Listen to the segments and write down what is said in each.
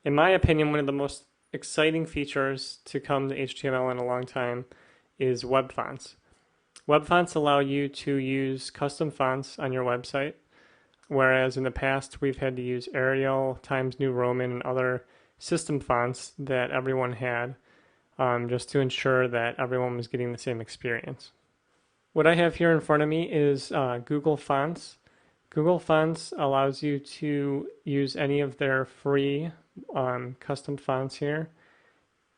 in my opinion, one of the most exciting features to come to HTML in a long time is web fonts. Web fonts allow you to use custom fonts on your website, whereas in the past we've had to use Arial, Times New Roman, and other system fonts that everyone had, just to ensure that everyone was getting the same experience. What I have here in front of me is Google Fonts. Google Fonts allows you to use any of their free custom fonts here,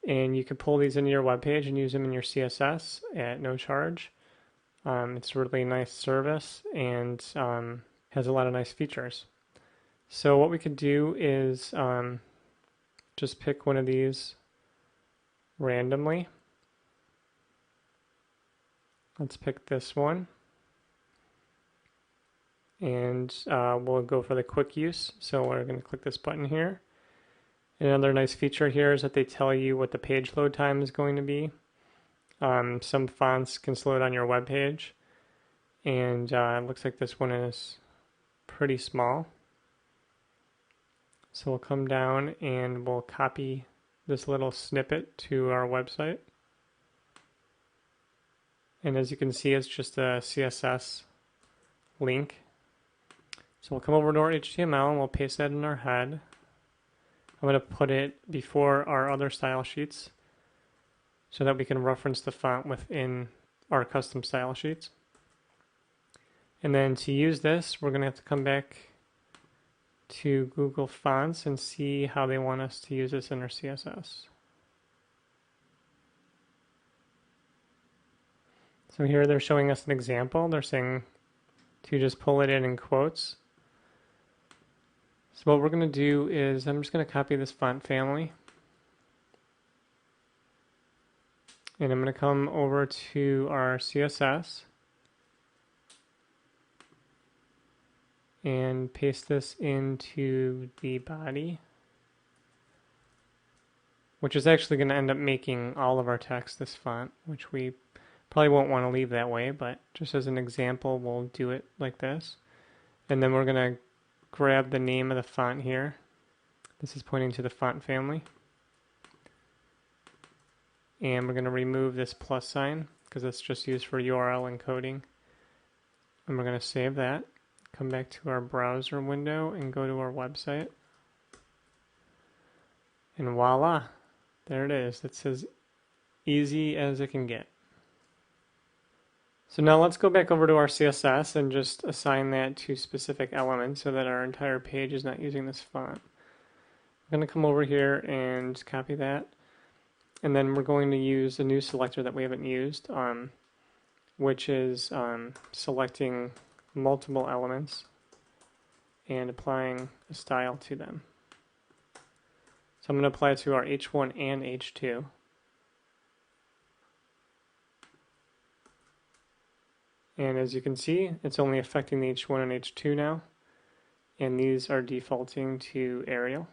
and you can pull these into your web page and use them in your CSS at no charge. It's a really nice service and has a lot of nice features. So what we could do is just pick one of these randomly. Let's pick this one. And we'll go for the quick use. So we're going to click this button here. Another nice feature here is that they tell you what the page load time is going to be. Some fonts can slow down your web page, and it looks like this one is pretty small. So we'll come down and we'll copy this little snippet to our website. And as you can see, it's just a CSS link. So we'll come over to our HTML and we'll paste that in our head. I'm going to put it before our other style sheets so that we can reference the font within our custom style sheets. And then to use this, we're going to have to come back to Google Fonts and see how they want us to use this in our CSS. So here they're showing us an example. They're saying to just pull it in quotes. So what we're going to do is I'm just going to copy this font family. And I'm going to come over to our CSS and paste this into the body, which is actually going to end up making all of our text this font, which we probably won't want to leave that way, but just as an example, we'll do it like this. And then we're going to grab the name of the font here. This is pointing to the font family. And we're going to remove this plus sign because it's just used for URL encoding. And we're going to save that. Come back to our browser window and go to our website. And voila, there it is. It's as easy as it can get. So now let's go back over to our CSS and just assign that to specific elements so that our entire page is not using this font. I'm going to come over here and copy that. And then we're going to use a new selector that we haven't used, which is selecting multiple elements and applying a style to them. So I'm going to apply it to our H1 and H2. And as you can see, it's only affecting the H1 and H2 now. And these are defaulting to Arial.